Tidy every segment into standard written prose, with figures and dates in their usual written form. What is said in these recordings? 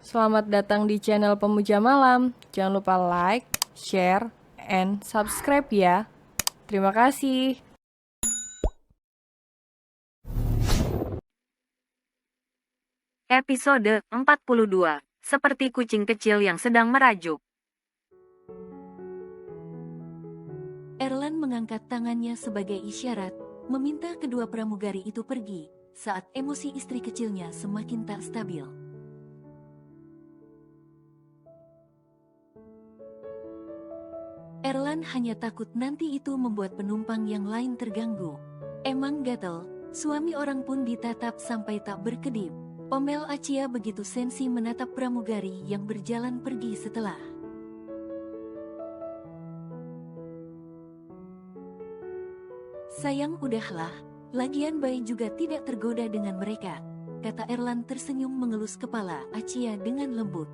Selamat datang di channel Pemuja Malam. Jangan lupa like, share, and subscribe ya. Terima kasih. Episode 42. Seperti kucing kecil yang sedang merajuk. Erlan mengangkat tangannya sebagai isyarat, meminta kedua pramugari itu pergi, saat emosi istri kecilnya semakin tak stabil. Erlan hanya takut nanti itu membuat penumpang yang lain terganggu. Emang gatel, suami orang pun ditatap sampai tak berkedip. Omel Acia begitu sensi menatap pramugari yang berjalan pergi setelah. Sayang udahlah, lagian Bayi juga tidak tergoda dengan mereka, kata Erlan tersenyum mengelus kepala Acia dengan lembut.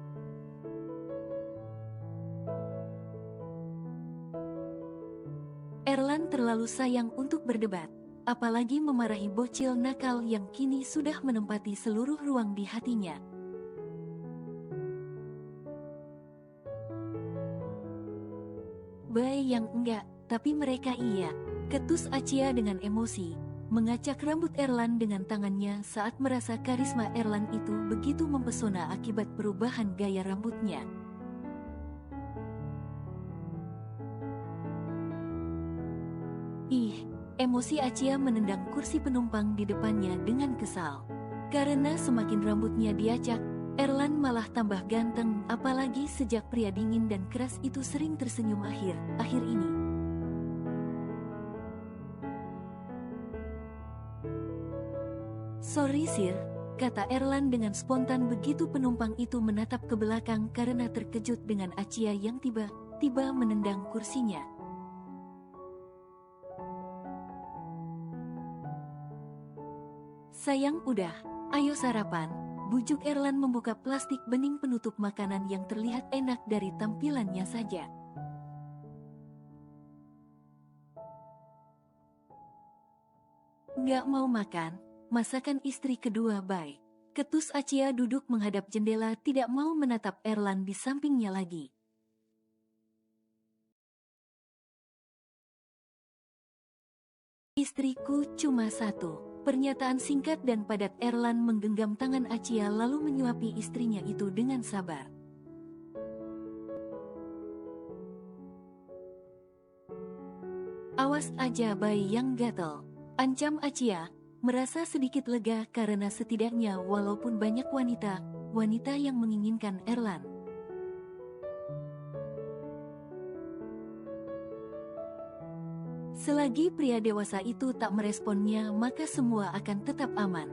Erlan terlalu sayang untuk berdebat, apalagi memarahi bocil nakal yang kini sudah menempati seluruh ruang di hatinya. Bayi yang enggak, tapi mereka iya, ketus Acia dengan emosi, mengacak rambut Erlan dengan tangannya saat merasa karisma Erlan itu begitu mempesona akibat perubahan gaya rambutnya. Ih, emosi Acia menendang kursi penumpang di depannya dengan kesal. Karena semakin rambutnya diacak, Erlan malah tambah ganteng, apalagi sejak pria dingin dan keras itu sering tersenyum akhir ini. Sorry sir, kata Erlan dengan spontan begitu penumpang itu menatap ke belakang karena terkejut dengan Acia yang tiba-tiba menendang kursinya. Sayang udah, ayo sarapan, bujuk Erlan membuka plastik bening penutup makanan yang terlihat enak dari tampilannya saja. Nggak mau makan, masakan istri kedua Bay. Ketus Acia duduk menghadap jendela tidak mau menatap Erlan di sampingnya lagi. Istriku cuma satu. Pernyataan singkat dan padat Erlan menggenggam tangan Acia lalu menyuapi istrinya itu dengan sabar. Awas aja Bayi yang gatel, ancam Acia, merasa sedikit lega karena setidaknya walaupun banyak wanita yang menginginkan Erlan. Selagi pria dewasa itu tak meresponnya, maka semua akan tetap aman.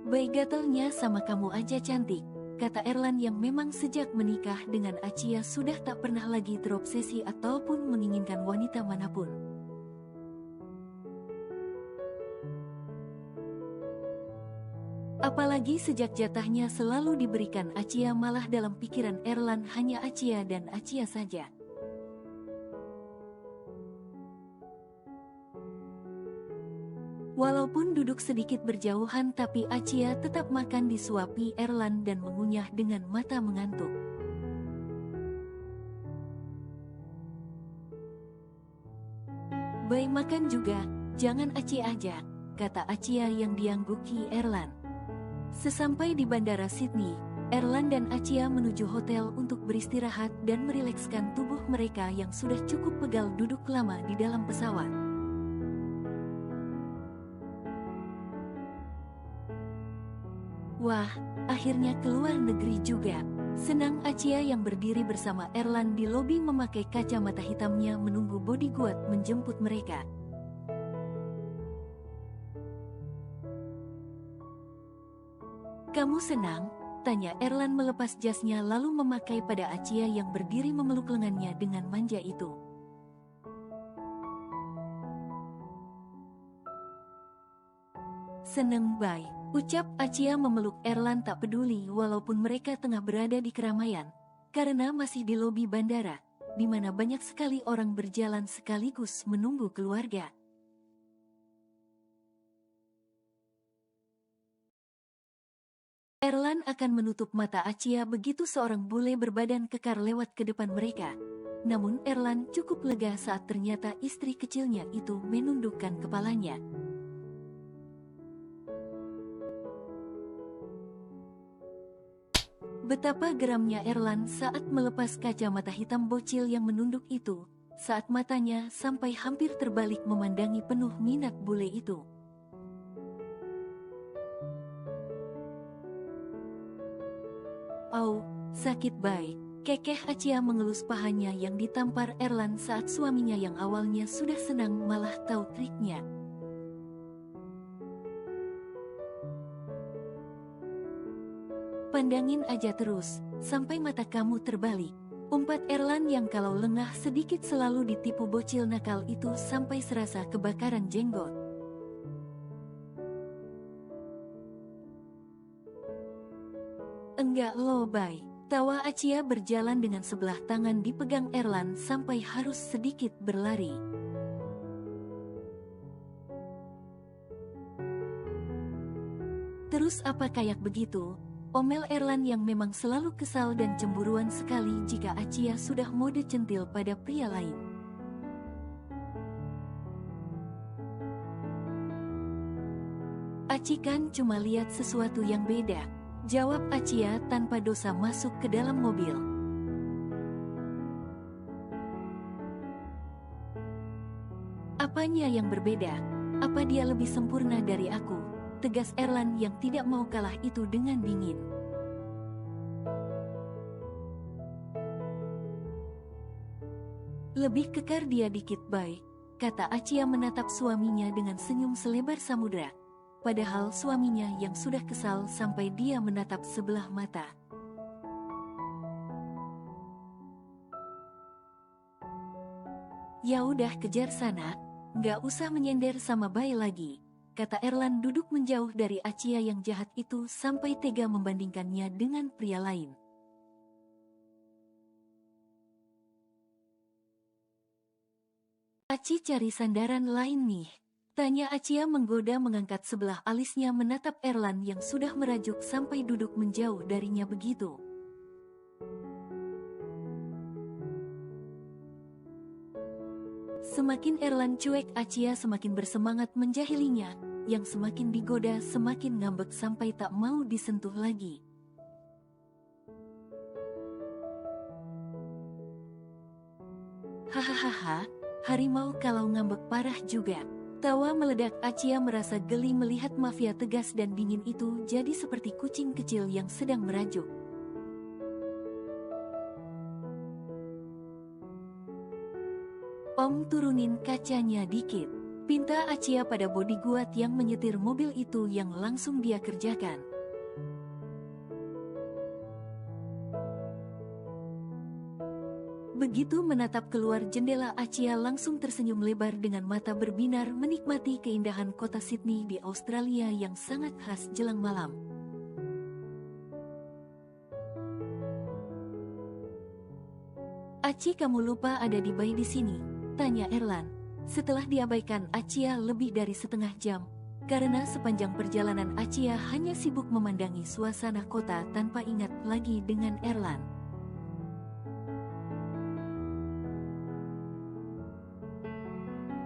Bayi gatelnya sama kamu aja cantik, kata Erlan yang memang sejak menikah dengan Acia sudah tak pernah lagi terobsesi ataupun menginginkan wanita manapun. Apalagi sejak jatahnya selalu diberikan Acia, malah dalam pikiran Erlan hanya Acia dan Acia saja. Walaupun duduk sedikit berjauhan, tapi Acia tetap makan disuapi Erlan dan mengunyah dengan mata mengantuk. Bayi makan juga, jangan Aci aja, kata Acia yang diangguki Erlan. Sesampai di Bandara Sydney, Erlan dan Acia menuju hotel untuk beristirahat dan merilekskan tubuh mereka yang sudah cukup pegal duduk lama di dalam pesawat. Wah, akhirnya keluar negeri juga. Senang Acia yang berdiri bersama Erlan di lobi memakai kacamata hitamnya menunggu bodyguard menjemput mereka. Kamu senang? Tanya Erlan melepas jasnya lalu memakai pada Acia yang berdiri memeluk lengannya dengan manja itu. Seneng Bay, ucap Acia memeluk Erlan tak peduli walaupun mereka tengah berada di keramaian, karena masih di lobi bandara, di mana banyak sekali orang berjalan sekaligus menunggu keluarga. Erlan akan menutup mata Achia begitu seorang bule berbadan kekar lewat ke depan mereka. Namun Erlan cukup lega saat ternyata istri kecilnya itu menundukkan kepalanya. Betapa geramnya Erlan saat melepas kacamata hitam bocil yang menunduk itu, saat matanya sampai hampir terbalik memandangi penuh minat bule itu. "Au, sakit baik," kekeh Achia mengelus pahanya yang ditampar Erlan saat suaminya yang awalnya sudah senang malah tahu triknya. "Pandangin aja terus, sampai mata kamu terbalik," umpat Erlan yang kalau lengah sedikit selalu ditipu bocil nakal itu sampai serasa kebakaran jenggot. "Enggak lo bay," tawa Achia berjalan dengan sebelah tangan dipegang Erlan sampai harus sedikit berlari. "Terus apa kayak begitu?" omel Erlan yang memang selalu kesal dan cemburuan sekali jika Achia sudah mode centil pada pria lain. "Aci kan cuma lihat sesuatu yang beda," jawab Achia tanpa dosa masuk ke dalam mobil. "Apanya yang berbeda? Apa dia lebih sempurna dari aku?" tegas Erlan yang tidak mau kalah itu dengan dingin. "Lebih kekar dia dikit bay," kata Achia menatap suaminya dengan senyum selebar samudra. Padahal suaminya yang sudah kesal sampai dia menatap sebelah mata. "Ya udah kejar sana, nggak usah menyender sama bay lagi," kata Erlan duduk menjauh dari Achia yang jahat itu sampai tega membandingkannya dengan pria lain. "Aci cari sandaran lain nih," tanya Achia menggoda mengangkat sebelah alisnya menatap Erlan yang sudah merajuk sampai duduk menjauh darinya begitu. Semakin Erlan cuek, Achia semakin bersemangat menjahilinya, yang semakin digoda semakin ngambek sampai tak mau disentuh lagi. "Hahaha, harimau kalau ngambek parah juga," tawa meledak Achia merasa geli melihat mafia tegas dan dingin itu jadi seperti kucing kecil yang sedang merajuk. "Om turunin kacanya dikit," pinta Achia pada bodyguard yang menyetir mobil itu yang langsung dia kerjakan. Begitu menatap keluar jendela, Achia langsung tersenyum lebar dengan mata berbinar menikmati keindahan kota Sydney di Australia yang sangat khas jelang malam. "Aci, kamu lupa ada di bay di sini?" tanya Erlan. Setelah diabaikan Achia lebih dari setengah jam, karena sepanjang perjalanan Achia hanya sibuk memandangi suasana kota tanpa ingat lagi dengan Erlan.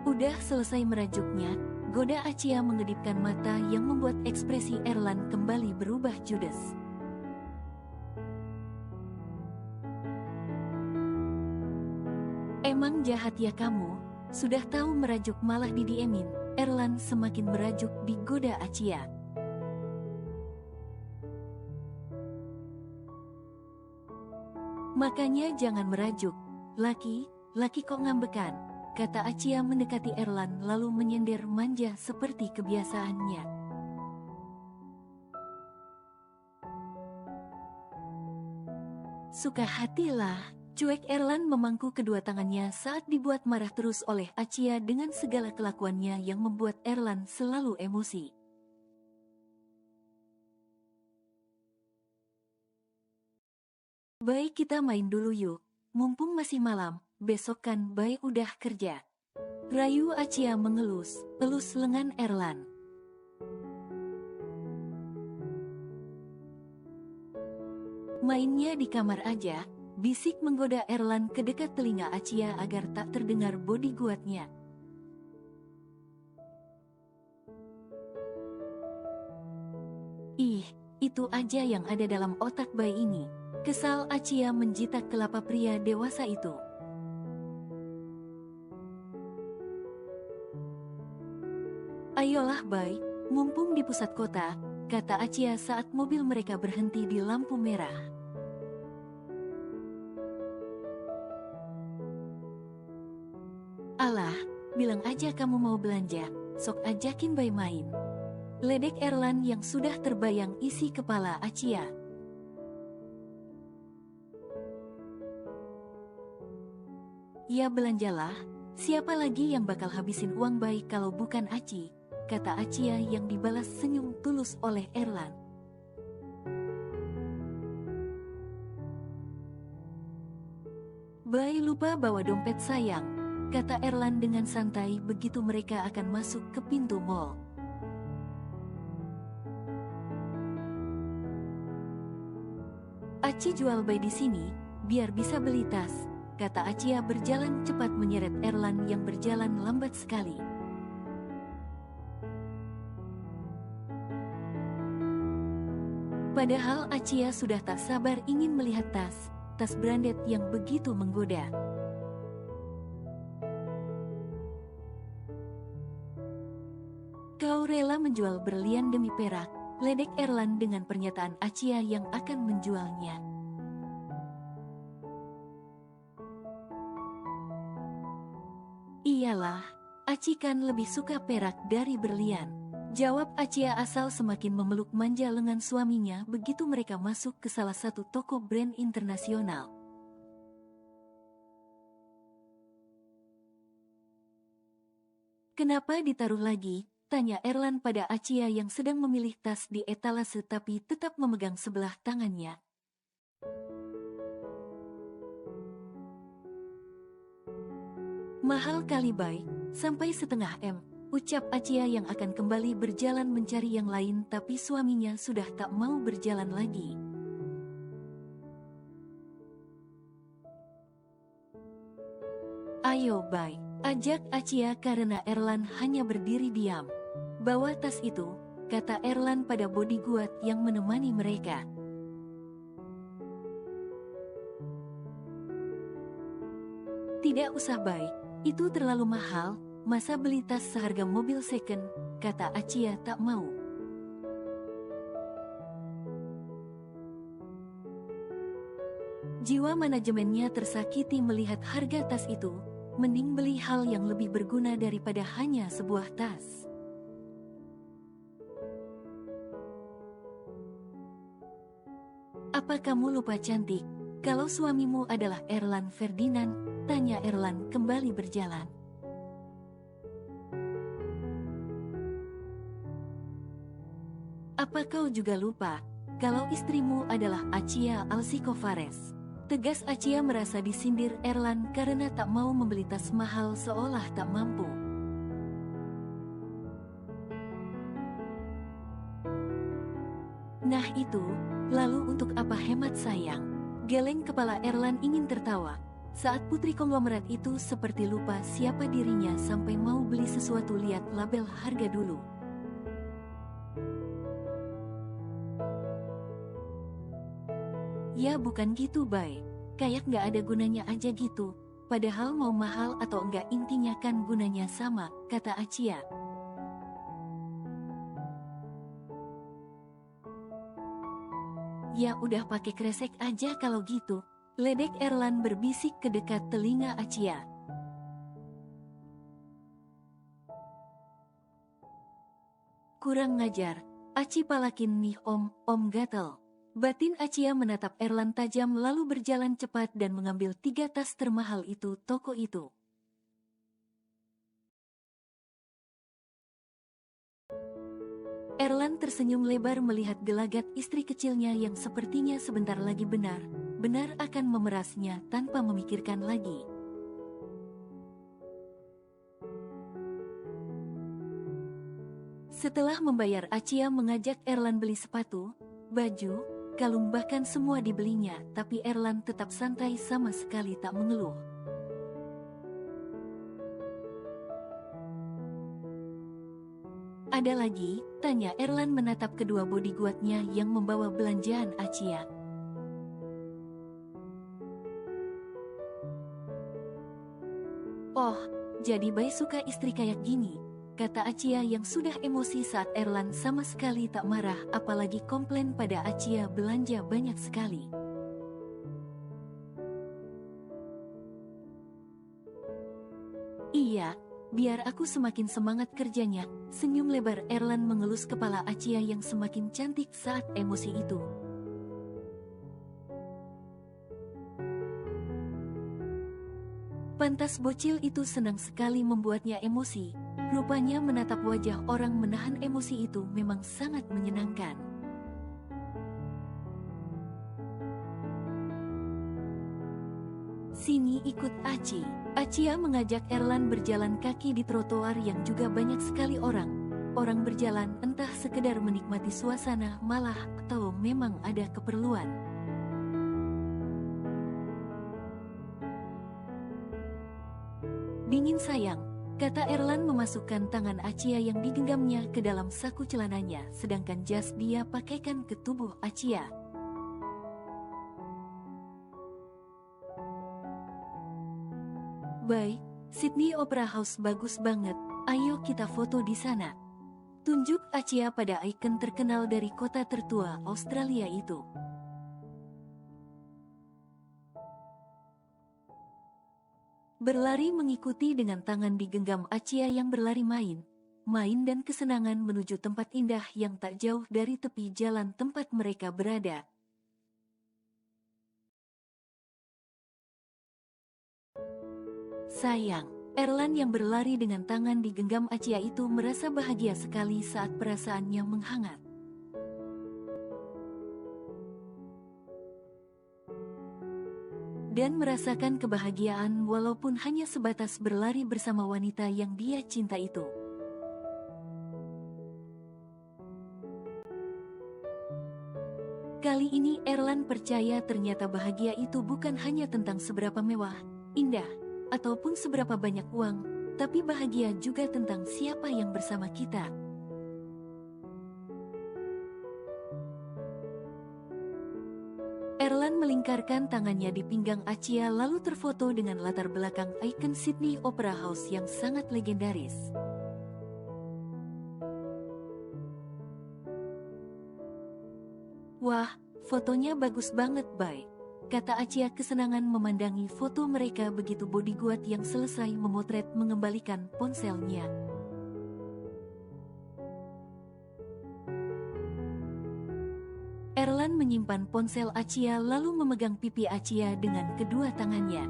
Udah selesai merajuknya, goda Achia mengedipkan mata yang membuat ekspresi Erlan kembali berubah judes. "Emang jahat ya kamu? Sudah tahu merajuk malah didiemin." Erlan semakin merajuk digoda Achia. "Makanya jangan merajuk, laki kok ngambekan," kata Achia mendekati Erlan lalu menyender manja seperti kebiasaannya. "Suka hatilah," cuek Erlan memangku kedua tangannya saat dibuat marah terus oleh Achia dengan segala kelakuannya yang membuat Erlan selalu emosi. "Baik, kita main dulu yuk, mumpung masih malam, besok kan Bay udah kerja," rayu Achia mengelus lengan Erlan. Mainnya di kamar aja, bisik menggoda Erlan ke dekat telinga Acia agar tak terdengar bodyguardnya. Ih, itu aja yang ada dalam otak bayi ini. Kesal Acia menjitak kelapa pria dewasa itu. Ayolah Bay, mumpung di pusat kota, kata Acia saat mobil mereka berhenti di lampu merah. Alah, bilang aja kamu mau belanja, sok ajakin Bay main. Ledek Erlan yang sudah terbayang isi kepala Acia. Ya belanjalah, siapa lagi yang bakal habisin uang Bay kalau bukan Aci, kata Acia yang dibalas senyum tulus oleh Erlan. Bay lupa bawa dompet sayang, kata Erlan dengan santai begitu mereka akan masuk ke pintu mall. Aci jual Bay di sini, biar bisa beli tas, kata Acia berjalan cepat menyeret Erlan yang berjalan lambat sekali. Padahal Acia sudah tak sabar ingin melihat tas branded yang begitu menggoda. Kau rela menjual berlian demi perak, ledek Erlan dengan pernyataan Acia yang akan menjualnya. Iyalah, Aci kan lebih suka perak dari berlian, jawab Acia asal semakin memeluk manja lengan suaminya begitu mereka masuk ke salah satu toko brand internasional. Kenapa ditaruh lagi? Tanya Erlan pada Acia yang sedang memilih tas di etalase tapi tetap memegang sebelah tangannya. Mahal kali Bay, sampai setengah M, ucap Acia yang akan kembali berjalan mencari yang lain tapi suaminya sudah tak mau berjalan lagi. Ayo Bay, ajak Acia karena Erlan hanya berdiri diam. Bawa tas itu, kata Erlan pada bodyguard yang menemani mereka. Tidak usah Bay, itu terlalu mahal, masa beli tas seharga mobil second, kata Acia tak mau. Jiwa manajemennya tersakiti melihat harga tas itu, mending beli hal yang lebih berguna daripada hanya sebuah tas. Apa kamu lupa cantik, kalau suamimu adalah Erlan Ferdinand? Tanya Erlan kembali berjalan. Apa kau juga lupa, kalau istrimu adalah Acia Alsikovares? Tegas Acia merasa disindir Erlan karena tak mau membeli tas mahal seolah tak mampu. Nah itu, lalu untuk apa hemat sayang? Geleng kepala Erlan ingin tertawa, saat putri konglomerat itu seperti lupa siapa dirinya sampai mau beli sesuatu lihat label harga dulu. Ya bukan gitu Bay, kayak gak ada gunanya aja gitu, padahal mau mahal atau enggak intinya kan gunanya sama, kata Acia. Ya udah pakai kresek aja kalau gitu, ledek Erlan berbisik ke dekat telinga Acia. Kurang ngajar, Aci palakin nih om gatel. Batin Acia menatap Erlan tajam lalu berjalan cepat dan mengambil 3 tas termahal itu toko itu. Erlan tersenyum lebar melihat gelagat istri kecilnya yang sepertinya sebentar lagi benar akan memerasnya tanpa memikirkan lagi. Setelah membayar, Acia mengajak Erlan beli sepatu, baju, kalung bahkan semua dibelinya, tapi Erlan tetap santai sama sekali tak mengeluh. Ada lagi? Tanya Erlan menatap kedua bodyguardnya yang membawa belanjaan Achia. Oh, jadi Bai suka istri kayak gini, kata Achia yang sudah emosi saat Erlan sama sekali tak marah, apalagi komplain pada Achia belanja banyak sekali. Iya, biar aku semakin semangat kerjanya, senyum lebar Erlan mengelus kepala Achia yang semakin cantik saat emosi itu. Pantas bocil itu senang sekali membuatnya emosi. Rupanya menatap wajah orang menahan emosi itu memang sangat menyenangkan. Sini ikut Aci. Achia mengajak Erlan berjalan kaki di trotoar yang juga banyak sekali orang. Orang berjalan entah sekedar menikmati suasana malah atau memang ada keperluan. Dingin sayang, kata Erlan memasukkan tangan Achia yang digenggamnya ke dalam saku celananya, sedangkan jas dia pakaikan ke tubuh Achia. Baik, Sydney Opera House bagus banget, ayo kita foto di sana. Tunjuk Achia pada ikon terkenal dari kota tertua Australia itu. Berlari mengikuti dengan tangan digenggam Achia yang berlari main dan kesenangan menuju tempat indah yang tak jauh dari tepi jalan tempat mereka berada. Sayang, Erlan yang berlari dengan tangan digenggam Achia itu merasa bahagia sekali saat perasaannya menghangat. Dan merasakan kebahagiaan walaupun hanya sebatas berlari bersama wanita yang dia cinta itu. Kali ini Erlan percaya ternyata bahagia itu bukan hanya tentang seberapa mewah, indah, ataupun seberapa banyak uang, tapi bahagia juga tentang siapa yang bersama kita. Erlan melingkarkan tangannya di pinggang Achia lalu terfoto dengan latar belakang ikon Sydney Opera House yang sangat legendaris. Wah, fotonya bagus banget, Bai, kata Achia kesenangan memandangi foto mereka begitu bodyguard yang selesai memotret mengembalikan ponselnya. Erlan menyimpan ponsel Achia lalu memegang pipi Achia dengan kedua tangannya.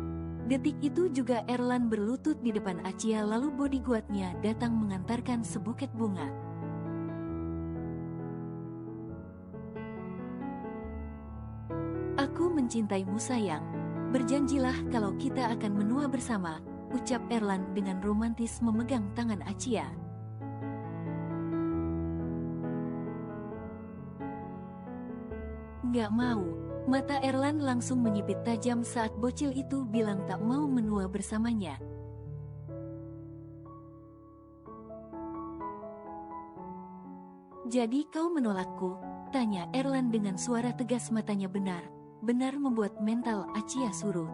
Detik itu juga Erlan berlutut di depan Achia lalu bodyguardnya datang mengantarkan sebuket bunga. Aku mencintaimu sayang. Berjanjilah kalau kita akan menua bersama, ucap Erlan dengan romantis memegang tangan Achia. Nggak mau. Mata Erlan langsung menyipit tajam saat bocil itu bilang tak mau menua bersamanya. Jadi kau menolakku? Tanya Erlan dengan suara tegas, matanya benar membuat mental Achia surut.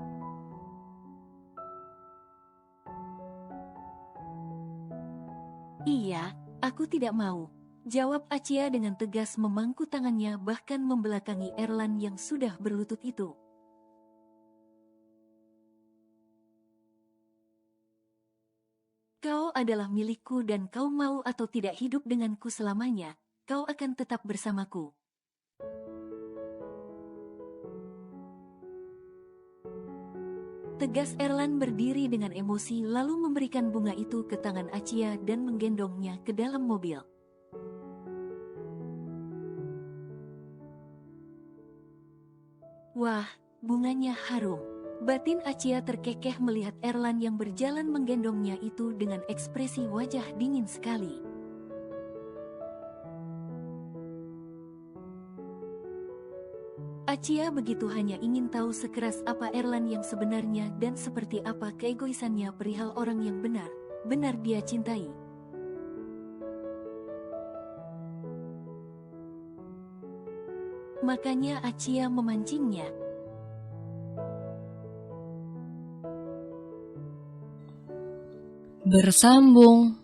Iya, aku tidak mau. Jawab Achia dengan tegas memangku tangannya bahkan membelakangi Erlan yang sudah berlutut itu. Kau adalah milikku dan kau mau atau tidak hidup denganku selamanya, kau akan tetap bersamaku. Tegas Erlan berdiri dengan emosi lalu memberikan bunga itu ke tangan Achia dan menggendongnya ke dalam mobil. Wah, bunganya harum. Batin Achia terkekeh melihat Erlan yang berjalan menggendongnya itu dengan ekspresi wajah dingin sekali. Acia begitu hanya ingin tahu sekeras apa Erlan yang sebenarnya dan seperti apa keegoisannya perihal orang yang benar dia cintai. Makanya Acia memancingnya. Bersambung.